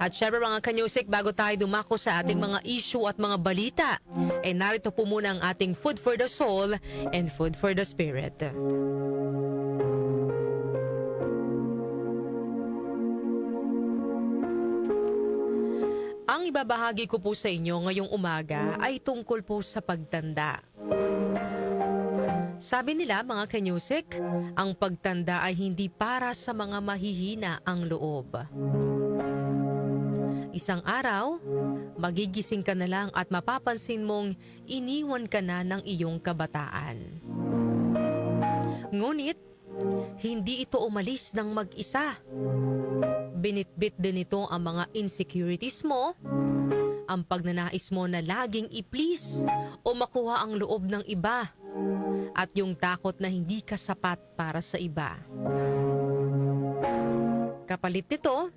At syempre mga kanyusik, bago tayo dumako sa ating mga issue at mga balita, narito po muna ang ating food for the soul and food for the spirit. Ang ibabahagi ko po sa inyo ngayong umaga ay tungkol po sa pagtanda. Sabi nila mga kanyusik, ang pagtanda ay hindi para sa mga mahihina ang loob. Isang araw, magigising ka na lang at mapapansin mong iniwan ka na ng iyong kabataan. Ngunit, hindi ito umalis ng mag-isa. Binitbit din ito ang mga insecurities mo, ang pagnanais mo na laging i-please o makuha ang loob ng iba, at yung takot na hindi ka sapat para sa iba. Kapalit nito,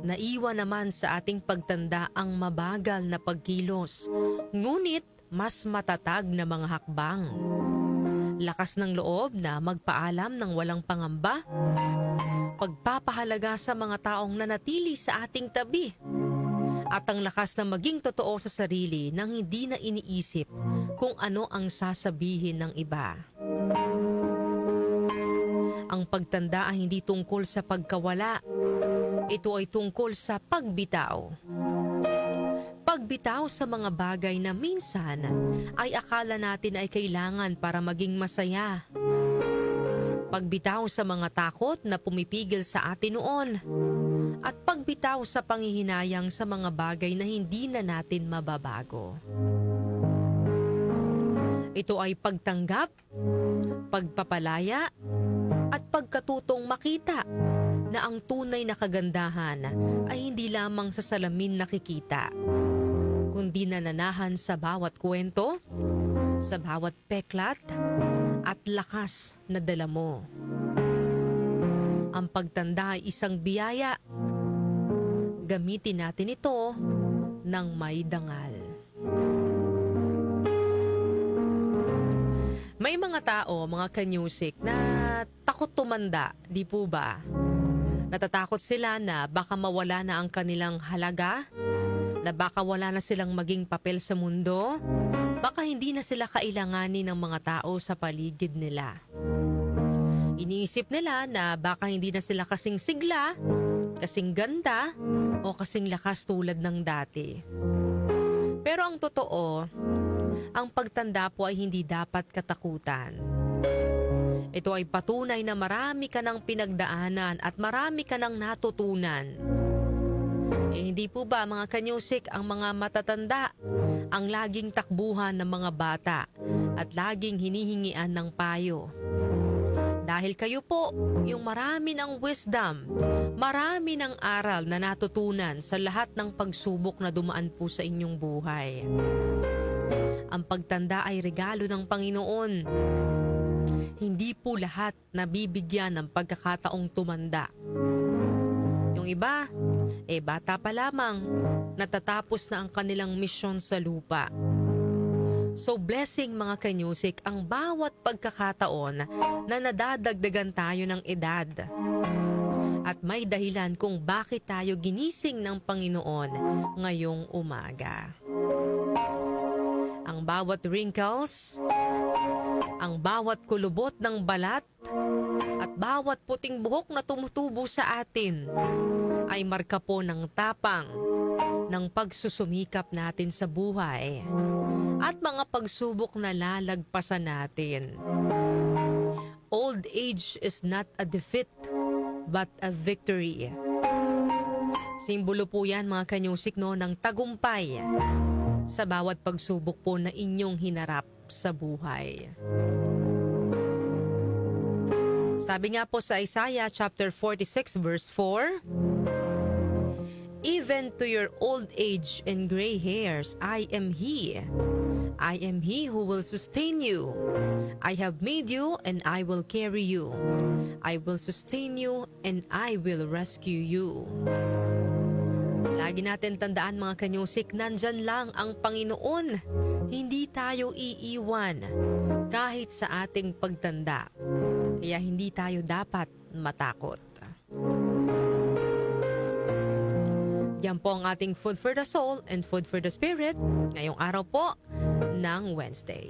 naiwan naman sa ating pagtanda ang mabagal na pagkilos, ngunit mas matatag na mga hakbang. Lakas ng loob na magpaalam ng walang pangamba, pagpapahalaga sa mga taong nanatili sa ating tabi, at ang lakas na maging totoo sa sarili nang hindi na iniisip kung ano ang sasabihin ng iba. Ang pagtanda ay hindi tungkol sa pagkawala. Ito ay tungkol sa pagbitaw. Pagbitaw sa mga bagay na minsan ay akala natin ay kailangan para maging masaya. Pagbitaw sa mga takot na pumipigil sa atin noon. At pagbitaw sa panghihinayang sa mga bagay na hindi na natin mababago. Ito ay pagtanggap, pagpapalaya, at pagkatutong makita na ang tunay na kagandahan ay hindi lamang sa salamin nakikita, kundi nananahan sa bawat kwento, sa bawat peklat, at lakas na dala mo. Ang pagtanda ay isang biyaya. Gamitin natin ito ng may dangal. May mga tao, mga kanyusik, na takot tumanda, di po ba? Natatakot sila na baka mawala na ang kanilang halaga, na baka wala na silang maging papel sa mundo, baka hindi na sila kailanganin ng mga tao sa paligid nila. Iniisip nila na baka hindi na sila kasing sigla, kasing ganda, o kasing lakas tulad ng dati. Pero ang totoo, ang pagtanda po ay hindi dapat katakutan. Ito ay patunay na marami ka ng pinagdaanan at marami ka ng natutunan. Hindi po ba mga kanyusik, ang mga matatanda ang laging takbuhan ng mga bata at laging hinihingian ng payo? Dahil kayo po, yung marami ng wisdom, marami ng aral na natutunan sa lahat ng pagsubok na dumaan po sa inyong buhay. Ang pagtanda ay regalo ng Panginoon. Hindi po lahat nabibigyan ng pagkakataong tumanda. Yung iba, bata pa lamang, natatapos na ang kanilang misyon sa lupa. So blessing mga kanyusik ang bawat pagkakataon na nadadagdagan tayo ng edad. At may dahilan kung bakit tayo ginising ng Panginoon ngayong umaga. Ang bawat wrinkles, ang bawat kulubot ng balat, at bawat puting buhok na tumutubo sa atin ay marka po ng tapang, ng pagsusumikap natin sa buhay at mga pagsubok na lalagpasan natin. Old age is not a defeat but a victory. Simbolo po yan mga kanyusik ng tagumpay sa bawat pagsubok po na inyong hinarap sa buhay. Sabi nga po sa Isaiah chapter 46 verse 4, "Even to your old age and gray hairs, I am He. I am He who will sustain you. I have made you and I will carry you. I will sustain you and I will rescue you." Lagi natin tandaan mga kanyusik, nandyan lang ang Panginoon. Hindi tayo iiwan kahit sa ating pagtanda. Kaya hindi tayo dapat matakot. Yan po ang ating Food for the Soul and Food for the Spirit ngayong araw po ng Wednesday.